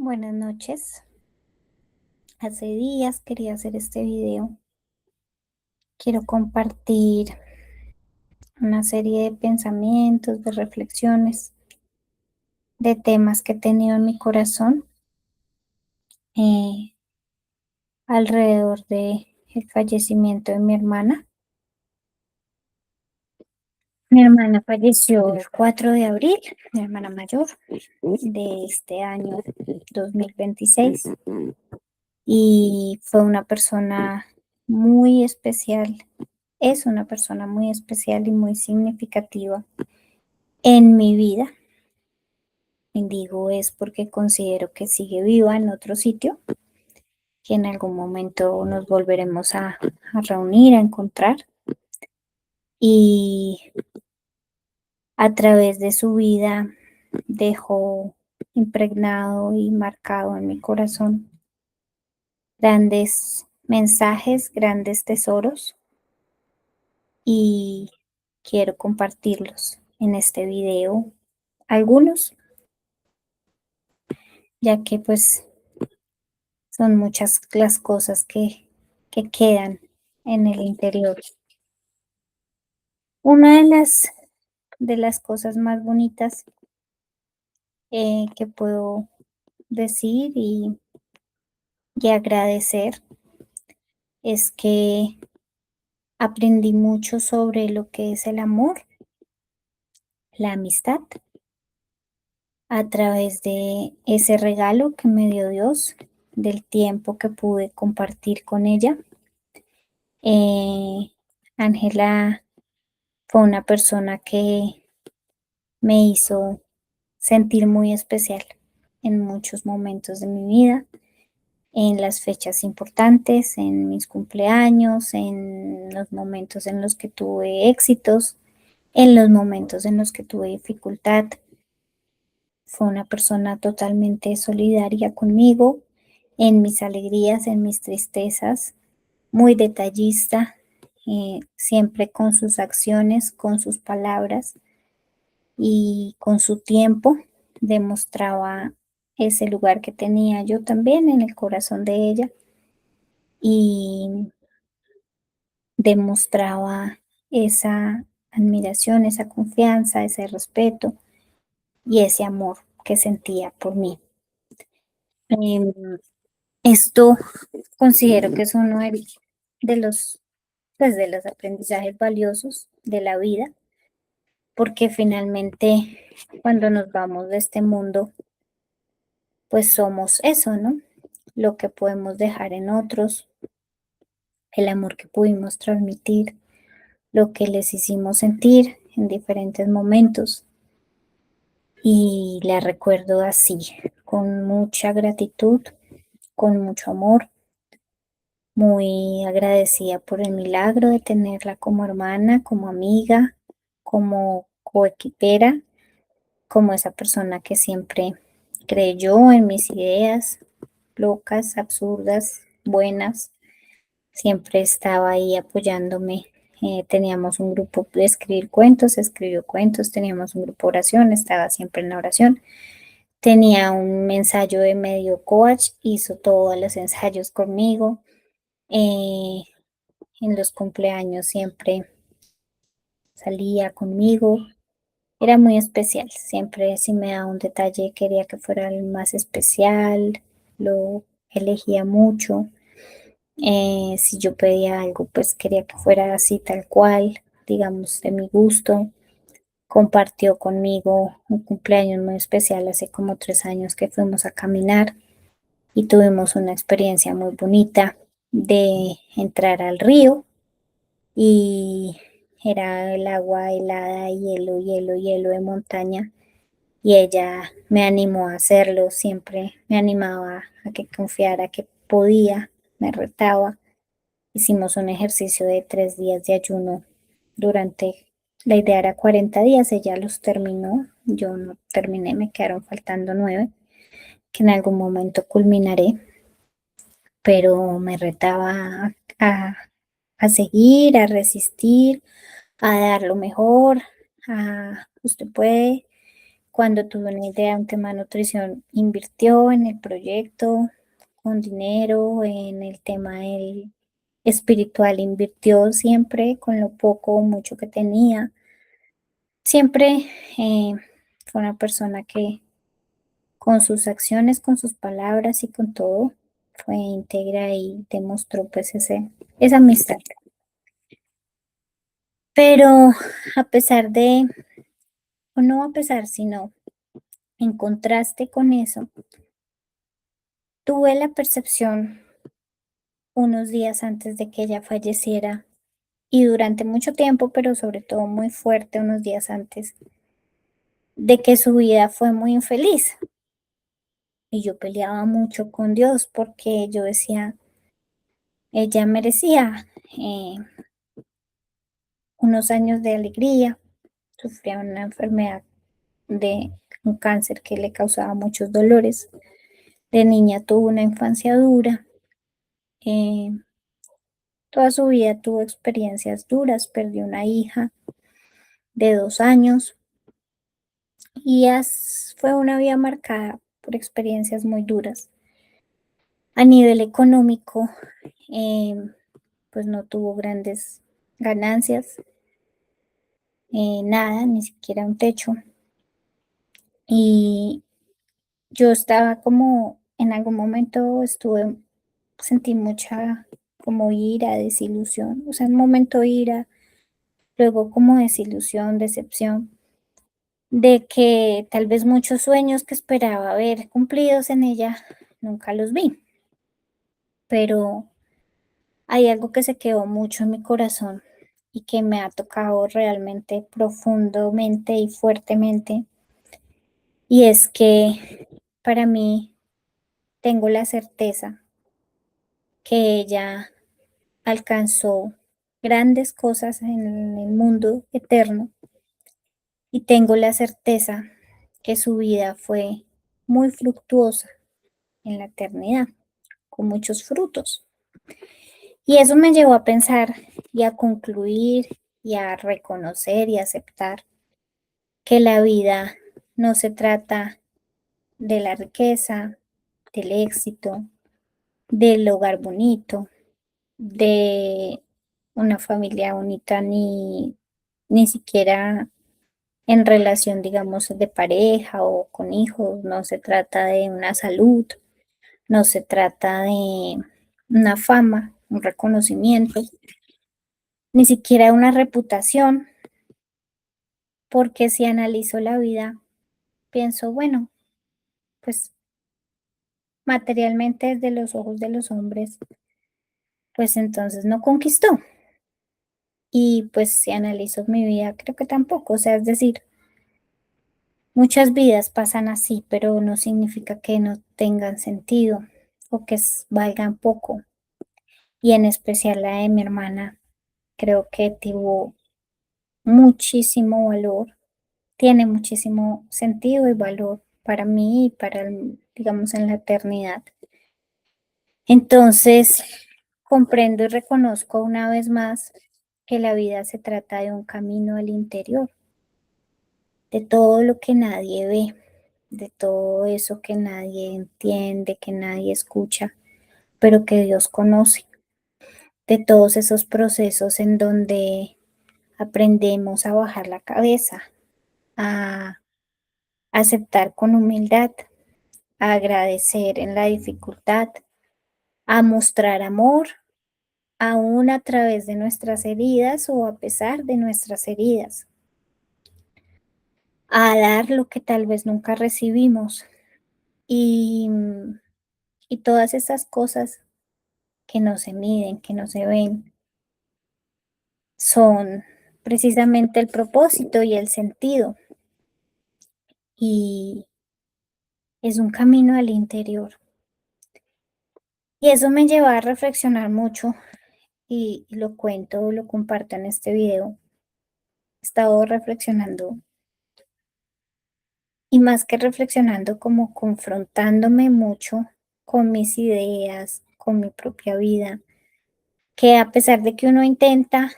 Buenas noches. Hace días quería hacer este video. Quiero compartir una serie de pensamientos, de reflexiones, de temas que he tenido en mi corazón eh, alrededor de el fallecimiento de mi hermana. Mi hermana falleció el 4 de abril, mi hermana mayor, de este año 2026, y fue una persona muy especial. Es una persona muy especial y muy significativa en mi vida. Y digo es porque considero que sigue viva en otro sitio, que en algún momento nos volveremos a reunir, a encontrar. Y a través de su vida dejó impregnado y marcado en mi corazón grandes mensajes, grandes tesoros, y quiero compartirlos en este video, algunos, ya que pues son muchas las cosas que quedan en el interior. Una de las cosas más bonitas que puedo decir y agradecer es que aprendí mucho sobre lo que es el amor, la amistad, a través de ese regalo que me dio Dios, del tiempo que pude compartir con ella. Ángela fue una persona que me hizo sentir muy especial en muchos momentos de mi vida, en las fechas importantes, en mis cumpleaños, en los momentos en los que tuve éxitos, en los momentos en los que tuve dificultad. Fue una persona totalmente solidaria conmigo, en mis alegrías, en mis tristezas, muy detallista, siempre con sus acciones, con sus palabras y con su tiempo demostraba ese lugar que tenía yo también en el corazón de ella, y demostraba esa admiración, esa confianza, ese respeto y ese amor que sentía por mí. Em, Esto considero que es uno de los, pues, de los aprendizajes valiosos de la vida, porque finalmente cuando nos vamos de este mundo, pues somos eso, ¿no? Lo que podemos dejar en otros, el amor que pudimos transmitir, lo que les hicimos sentir en diferentes momentos. Y la recuerdo así, con mucha gratitud, con mucho amor, muy agradecida por el milagro de tenerla como hermana, como amiga, como coequipera, como esa persona que siempre creyó en mis ideas locas, absurdas, buenas. Siempre estaba ahí apoyándome. Teníamos un grupo de escribir cuentos, escribió cuentos, teníamos un grupo de oración, estaba siempre en la oración. Tenía un ensayo de medio coach, hizo todos los ensayos conmigo. Eh, en los cumpleaños siempre salía conmigo. Era muy especial. Siempre si me daba un detalle quería que fuera el más especial. Lo elegía mucho. Si yo pedía algo, pues quería que fuera así tal cual, digamos, de mi gusto. Compartió conmigo un cumpleaños muy especial hace como 3 años que fuimos a caminar y tuvimos una experiencia muy bonita de entrar al río, y era el agua helada, hielo, hielo, hielo de montaña, y ella me animó a hacerlo, siempre me animaba a que confiara que podía, me retaba. Hicimos un ejercicio de 3 días de ayuno durante, la idea era 40 días, ella los terminó, yo no terminé, me quedaron faltando 9, que en algún momento culminaré, pero me retaba a seguir, a resistir, a dar lo mejor, a usted puede, cuando tuve una idea, un tema de nutrición, invirtió en el proyecto con dinero, en el tema del espiritual, invirtió siempre con lo poco o mucho que tenía. Siempre fue una persona que con sus acciones, con sus palabras y con todo, fue íntegra y demostró pues esa amistad. Pero a pesar de, o no a pesar, sino en contraste con eso, tuve la percepción unos días antes de que ella falleciera y durante mucho tiempo, pero sobre todo muy fuerte unos días antes, de que su vida fue muy infeliz. Y yo peleaba mucho con Dios porque yo decía, ella merecía unos años de alegría, sufría una enfermedad de un cáncer que le causaba muchos dolores. De niña tuvo una infancia dura, eh, toda su vida tuvo experiencias duras, perdió una hija de 2 años y fue una vida marcada por experiencias muy duras. A nivel económico, eh, pues no tuvo grandes ganancias, nada, ni siquiera un techo. Y yo estaba como, en algún momento sentí mucha como ira, desilusión, o sea, un momento ira, luego como desilusión, decepción, de que tal vez muchos sueños que esperaba ver cumplidos en ella, nunca los vi. Pero hay algo que se quedó mucho en mi corazón y que me ha tocado realmente profundamente y fuertemente, y es que para mí tengo la certeza que ella alcanzó grandes cosas en el mundo eterno y tengo la certeza que su vida fue muy fructuosa en la eternidad, con muchos frutos. Y eso me llevó a pensar y a concluir y a reconocer y aceptar que la vida no se trata de la riqueza, del éxito, del hogar bonito, de una familia bonita, ni siquiera en relación, digamos, de pareja o con hijos, no se trata de una salud, no se trata de una fama, un reconocimiento, ni siquiera una reputación, porque si analizo la vida, pienso, bueno, pues materialmente desde los ojos de los hombres, pues entonces no conquistó. Y pues si analizo mi vida, creo que tampoco, o sea, es decir, muchas vidas pasan así, pero no significa que no tengan sentido o que valgan poco. Y en especial la de mi hermana, creo que tuvo muchísimo valor, tiene muchísimo sentido y valor para mí y para, digamos, en la eternidad. Entonces, comprendo y reconozco una vez más que la vida se trata de un camino al interior, de todo lo que nadie ve, de todo eso que nadie entiende, que nadie escucha, pero que Dios conoce, de todos esos procesos en donde aprendemos a bajar la cabeza, a aceptar con humildad, a agradecer en la dificultad, a mostrar amor, aún a través de nuestras heridas o a pesar de nuestras heridas, a dar lo que tal vez nunca recibimos y, y todas esas cosas que no se miden, que no se ven, son precisamente el propósito y el sentido, y es un camino al interior. Y eso me lleva a reflexionar mucho y lo cuento, lo comparto en este video. He estado reflexionando y más que reflexionando, como confrontándome mucho con mis ideas, con mi propia vida, que a pesar de que uno intenta,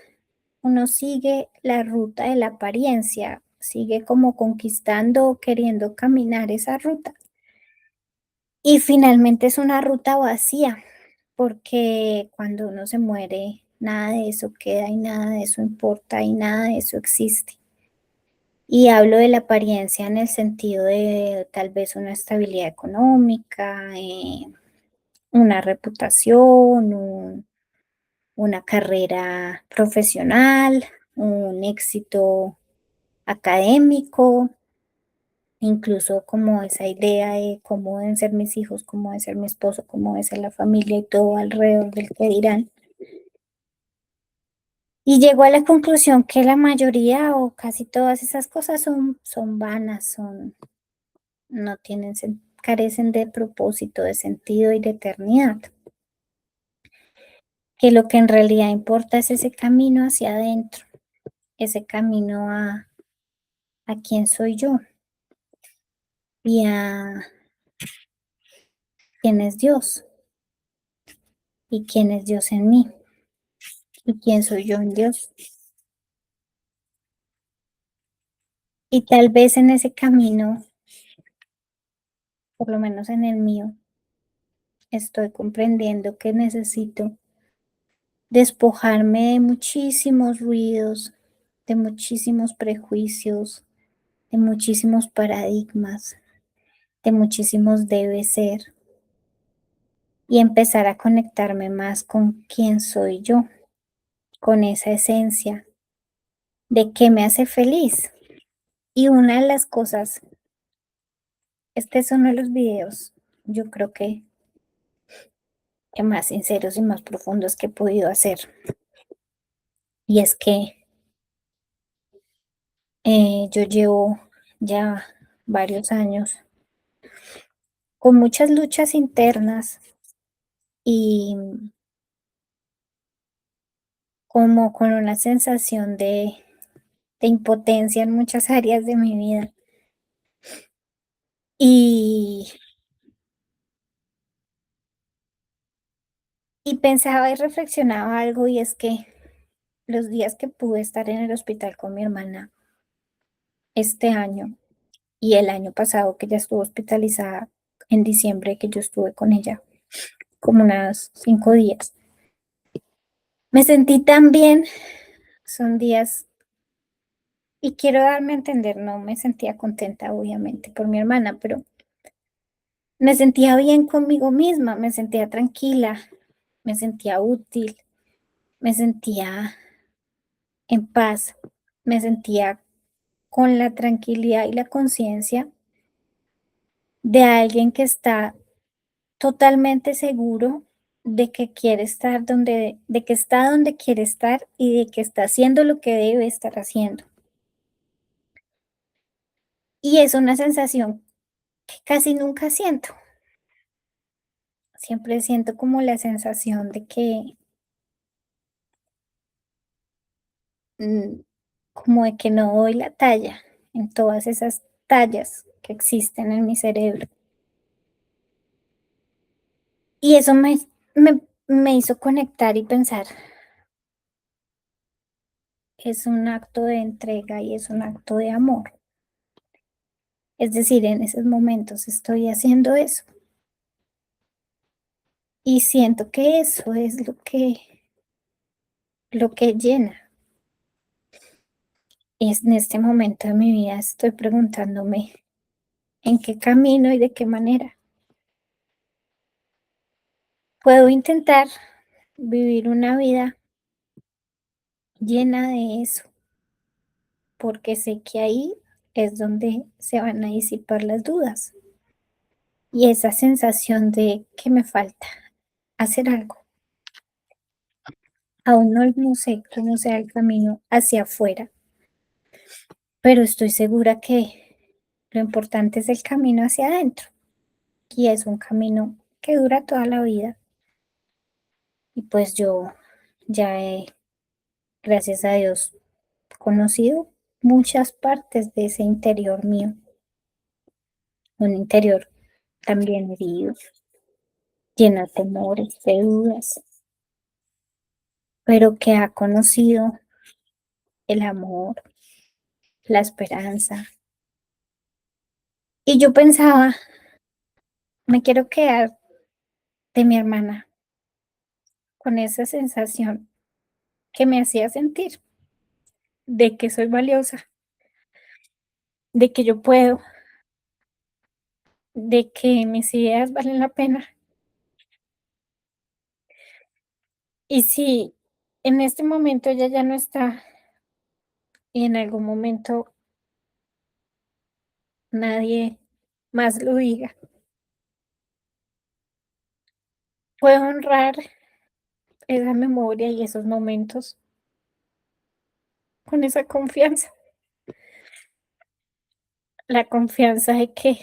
uno sigue la ruta de la apariencia, sigue como conquistando, queriendo caminar esa ruta. Y finalmente es una ruta vacía, porque cuando uno se muere, nada de eso queda y nada de eso importa y nada de eso existe. Y hablo de la apariencia en el sentido de tal vez una estabilidad económica, una reputación, una carrera profesional, un éxito académico, incluso como esa idea de cómo deben ser mis hijos, cómo debe ser mi esposo, cómo debe ser la familia y todo alrededor del que dirán. Y llego a la conclusión que la mayoría o casi todas esas cosas son vanas, no tienen, carecen de propósito, de sentido y de eternidad. Que lo que en realidad importa es ese camino hacia adentro, ese camino a quién soy yo y a quién es Dios y quién es Dios en mí y quién soy yo en Dios. Y tal vez en ese camino, por lo menos en el mío, estoy comprendiendo que necesito despojarme de muchísimos ruidos, de muchísimos prejuicios, de muchísimos paradigmas, de muchísimos debe ser y empezar a conectarme más con quién soy yo, con esa esencia de qué me hace feliz. Y una de las cosas, este es uno de los videos, yo creo que más sinceros y más profundos que he podido hacer. Y es que yo llevo ya varios años con muchas luchas internas y como con una sensación de impotencia en muchas áreas de mi vida. Y, y pensaba y reflexionaba algo y es que los días que pude estar en el hospital con mi hermana este año y el año pasado que ella estuvo hospitalizada en diciembre que yo estuve con ella, como unas 5 días. Me sentí tan bien, son días, y quiero darme a entender, no me sentía contenta obviamente por mi hermana, pero me sentía bien conmigo misma, me sentía tranquila, me sentía útil, me sentía en paz, me sentía con la tranquilidad y la conciencia de alguien que está totalmente seguro de que quiere estar de que está donde quiere estar y de que está haciendo lo que debe estar haciendo. Y es una sensación que casi nunca siento. Siempre siento como la sensación de que, mm, como de que no doy la talla en todas esas tallas que existen en mi cerebro. Y eso me hizo conectar y pensar, es un acto de entrega y es un acto de amor. Es decir, en esos momentos estoy haciendo eso y siento que eso es lo que llena. Es en este momento de mi vida estoy preguntándome en qué camino y de qué manera puedo intentar vivir una vida llena de eso, porque sé que ahí es donde se van a disipar las dudas y esa sensación de que me falta hacer algo. Aún no sé cómo sea el camino hacia afuera, pero estoy segura que lo importante es el camino hacia adentro y es un camino que dura toda la vida. Y pues yo ya he, gracias a Dios, conocido muchas partes de ese interior mío, un interior también herido, lleno de temores, de dudas, pero que ha conocido el amor, la esperanza. Y yo pensaba, me quiero quedar de mi hermana con esa sensación que me hacía sentir de que soy valiosa, de que yo puedo, de que mis ideas valen la pena. Y si en este momento ella ya no está y en algún momento nadie más lo diga, puedo honrar esa memoria y esos momentos con esa confianza, la confianza de que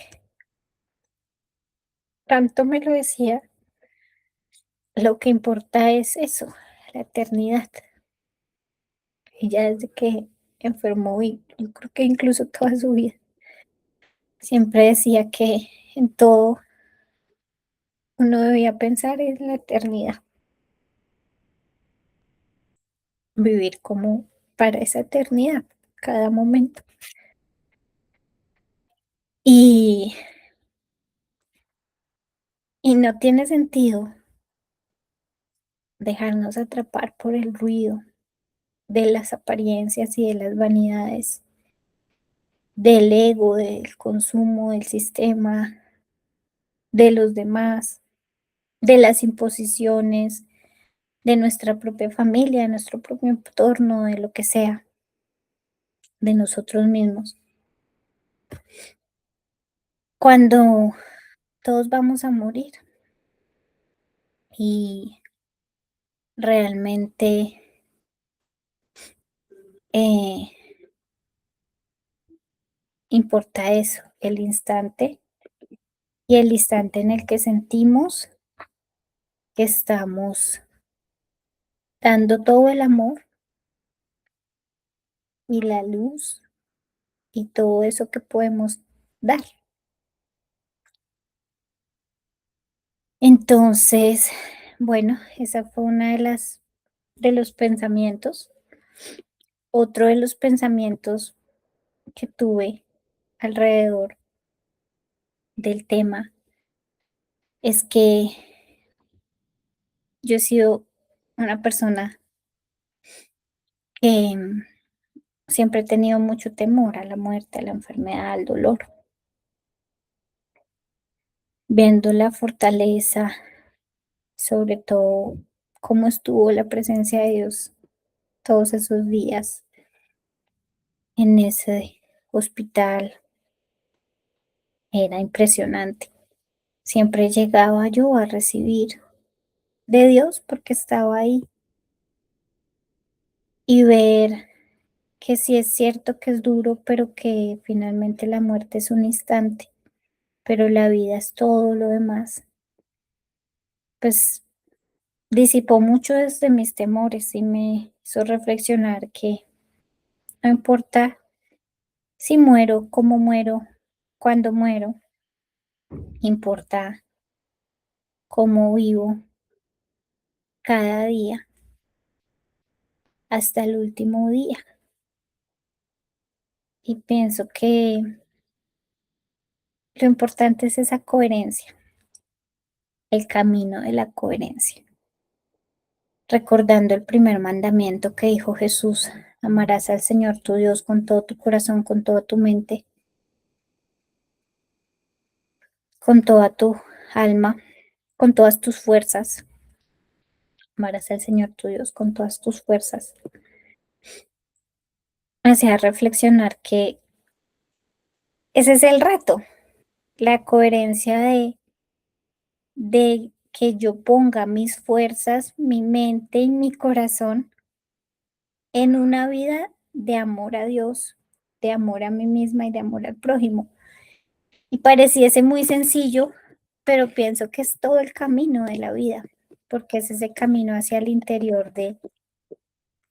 tanto me lo decía, lo que importa es eso, la eternidad. Y ya desde que enfermó y yo creo que incluso toda su vida, siempre decía que en todo uno debía pensar en la eternidad, vivir como para esa eternidad, cada momento. Y, y no tiene sentido dejarnos atrapar por el ruido de las apariencias y de las vanidades, del ego, del consumo, del sistema, de los demás, de las imposiciones, de nuestra propia familia, de nuestro propio entorno, de lo que sea, de nosotros mismos. Cuando todos vamos a morir y realmente eh, importa eso, el instante y el instante en el que sentimos que estamos dando todo el amor y la luz y todo eso que podemos dar. Entonces, bueno, esa fue una de los pensamientos. Otro de los pensamientos que tuve alrededor del tema es que yo he sido una persona que siempre he tenido mucho temor a la muerte, a la enfermedad, al dolor, viendo la fortaleza, sobre todo cómo estuvo la presencia de Dios todos esos días en ese hospital, era impresionante. Siempre llegaba yo a recibir de Dios porque estaba ahí y ver que sí es cierto que es duro, pero que finalmente la muerte es un instante, pero la vida es todo lo demás, pues disipó mucho desde mis temores y me hizo reflexionar que no importa si muero, cómo muero, cuándo muero, importa cómo vivo cada día hasta el último día. Y pienso que lo importante es esa coherencia, el camino de la coherencia. Recordando el primer mandamiento que dijo Jesús, amarás al Señor tu Dios con todo tu corazón, con toda tu mente, con toda tu alma, con todas tus fuerzas. Amarás al Señor tu Dios con todas tus fuerzas. Me hacía reflexionar que ese es el reto, la coherencia de que yo ponga mis fuerzas, mi mente y mi corazón en una vida de amor a Dios, de amor a mí misma y de amor al prójimo. Y pareciese muy sencillo, pero pienso que es todo el camino de la vida, porque es ese camino hacia el interior de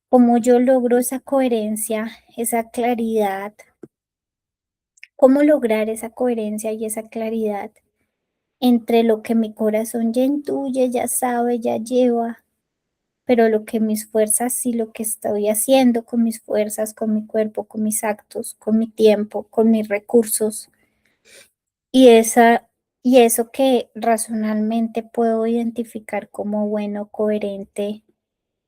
cómo yo logro esa coherencia, esa claridad, cómo lograr esa coherencia y esa claridad entre lo que mi corazón ya intuye, ya sabe, ya lleva, pero lo que mis fuerzas y lo que estoy haciendo con mis fuerzas, con mi cuerpo, con mis actos, con mi tiempo, con mis recursos y y eso que racionalmente puedo identificar como bueno, coherente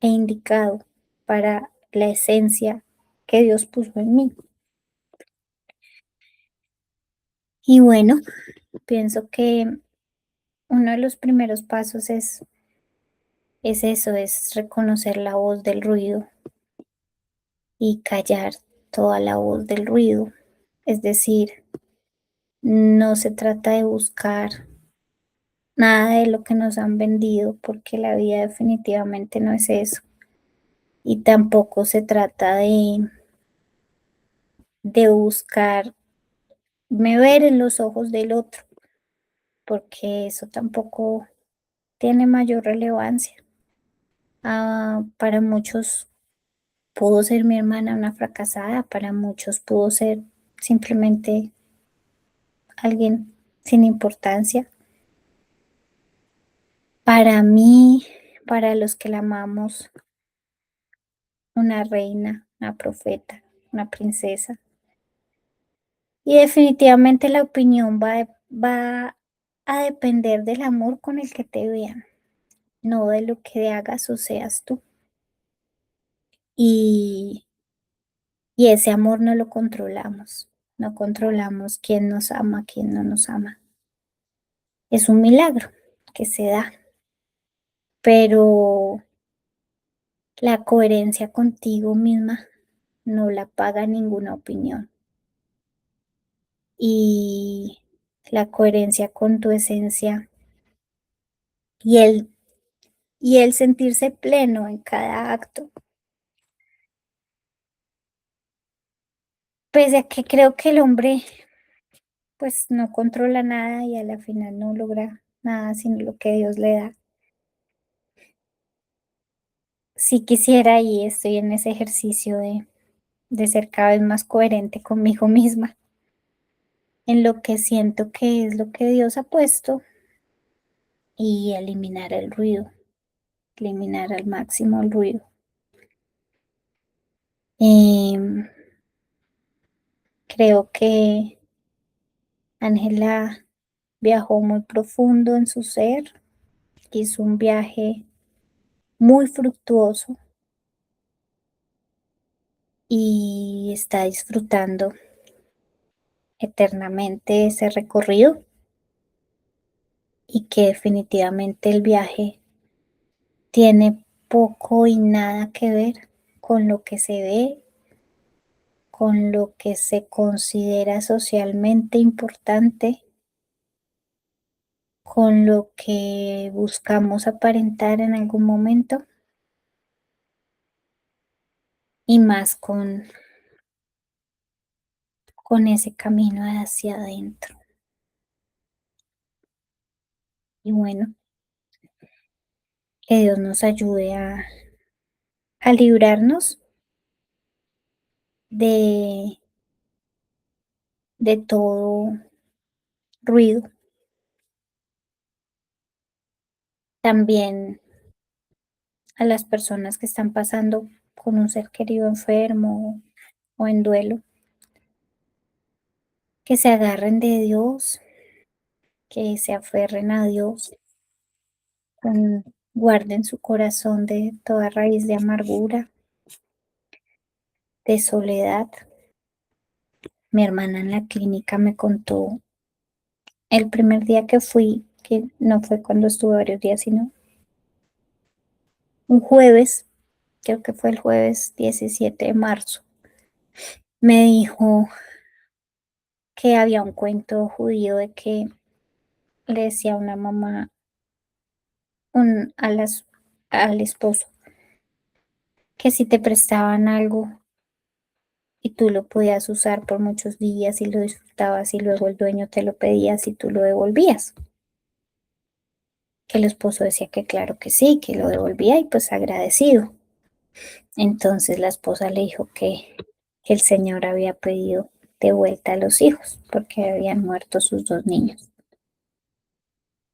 e indicado para la esencia que Dios puso en mí. Y bueno, pienso que uno de los primeros pasos es eso, es reconocer la voz del ruido y callar toda la voz del ruido. Es decir, no se trata de buscar nada de lo que nos han vendido, porque la vida definitivamente no es eso. Y tampoco se trata de buscar me ver en los ojos del otro, porque eso tampoco tiene mayor relevancia. Para muchos pudo ser mi hermana una fracasada, para muchos pudo ser simplemente alguien sin importancia. Para mí, para los que la amamos, una reina, una profeta, una princesa. Y definitivamente la opinión va a depender del amor con el que te vean, no de lo que hagas o seas tú. Y, y ese amor no lo controlamos, no controlamos quién nos ama, quién no nos ama. Es un milagro que se da, pero la coherencia contigo misma no la paga ninguna opinión. Y la coherencia con tu esencia y el sentirse pleno en cada acto. Pese a que creo que el hombre pues no controla nada y a la final no logra nada sino lo que Dios le da. Sí quisiera y estoy en ese ejercicio de ser cada vez más coherente conmigo misma, en lo que siento que es lo que Dios ha puesto y eliminar el ruido, eliminar al máximo el ruido. Em, Creo que Ángela viajó muy profundo en su ser, hizo un viaje muy fructuoso y está disfrutando eternamente ese recorrido y que definitivamente el viaje tiene poco y nada que ver con lo que se ve, con lo que se considera socialmente importante, con lo que buscamos aparentar en algún momento y más con ese camino hacia adentro. Y bueno, que Dios nos ayude a librarnos de, de todo ruido. También a las personas que están pasando con un ser querido enfermo o en duelo, que se agarren de Dios, que se aferren a Dios, guarden su corazón de toda raíz de amargura, de soledad. Mi hermana en la clínica me contó el primer día que fui, que no fue cuando estuve varios días, sino un jueves, creo que fue el jueves 17 de marzo, me dijo que había un cuento judío de que le decía a una mamá al esposo que si te prestaban algo y tú lo podías usar por muchos días y lo disfrutabas y luego el dueño te lo pedía si tú lo devolvías. Que el esposo decía que claro que sí, que lo devolvía y pues agradecido. Entonces la esposa le dijo que el señor había pedido de vuelta a los hijos porque habían muerto sus dos niños.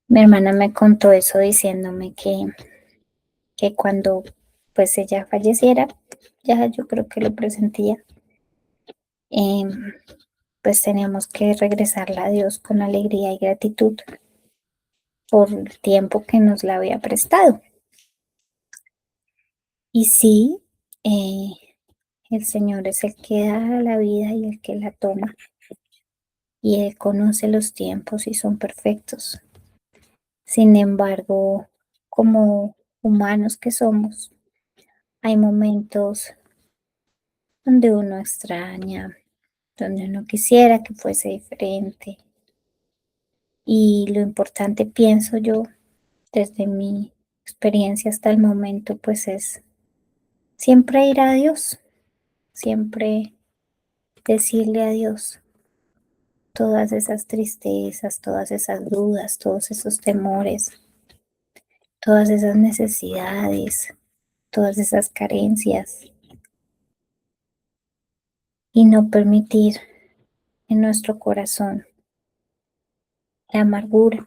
Mi hermana me contó eso diciéndome que cuando pues ella falleciera, ya yo creo que lo presentía, em, pues teníamos que regresarla a Dios con alegría y gratitud por el tiempo que nos la había prestado. Y sí, el Señor es el que da la vida y el que la toma, y Él conoce los tiempos y son perfectos. Sin embargo, como humanos que somos, hay momentos donde uno extraña, donde uno quisiera que fuese diferente. Y lo importante, pienso yo, desde mi experiencia hasta el momento, pues es siempre ir a Dios, siempre decirle a Dios todas esas tristezas, todas esas dudas, todos esos temores, todas esas necesidades, todas esas carencias, y no permitir en nuestro corazón la amargura.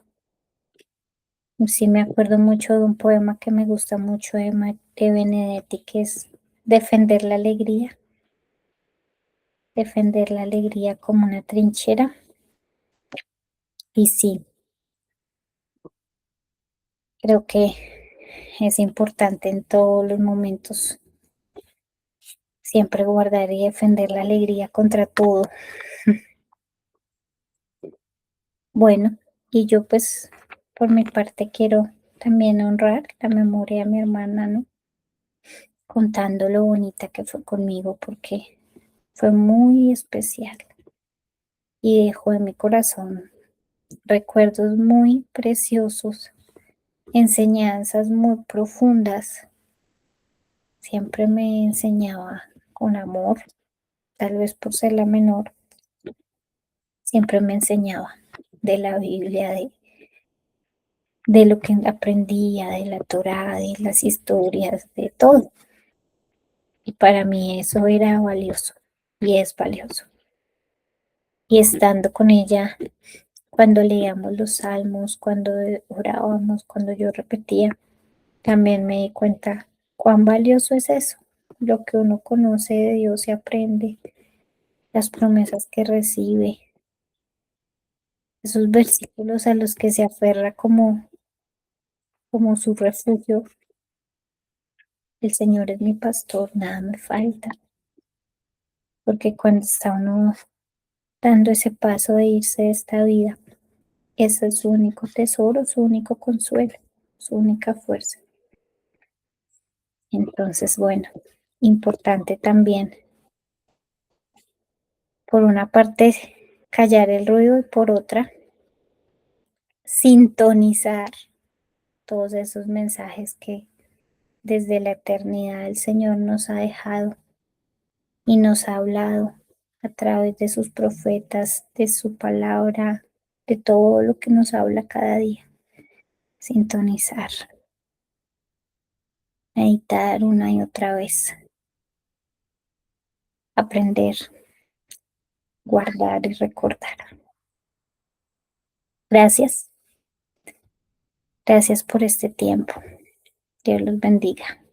Sí, me acuerdo mucho de un poema que me gusta mucho de Benedetti, que es defender la alegría como una trinchera. Y sí, creo que es importante en todos los momentos siempre guardar y defender la alegría contra todo. Bueno, y yo pues por mi parte quiero también honrar la memoria de mi hermana, ¿no? Contando lo bonita que fue conmigo, porque fue muy especial y dejó en mi corazón recuerdos muy preciosos, enseñanzas muy profundas. Siempre me enseñaba con amor, tal vez por ser la menor, siempre me enseñaba de la Biblia, de lo que aprendía, de la Torá, de las historias, de todo. Y para mí eso era valioso y es valioso. Y estando con ella, cuando leíamos los salmos, cuando orábamos, cuando yo repetía, también me di cuenta cuán valioso es eso, lo que uno conoce de Dios y aprende, las promesas que recibe, esos versículos a los que se aferra como su refugio. El Señor es mi pastor, nada me falta, porque cuando está uno dando ese paso de irse de esta vida, ese es su único tesoro, su único consuelo, su única fuerza. Entonces, bueno, importante también, por una parte, callar el ruido y por otra, sintonizar todos esos mensajes que desde la eternidad el Señor nos ha dejado y nos ha hablado a través de sus profetas, de su palabra, de todo lo que nos habla cada día. Sintonizar, meditar una y otra vez, aprender, guardar y recordar. Gracias, gracias por este tiempo. Dios los bendiga.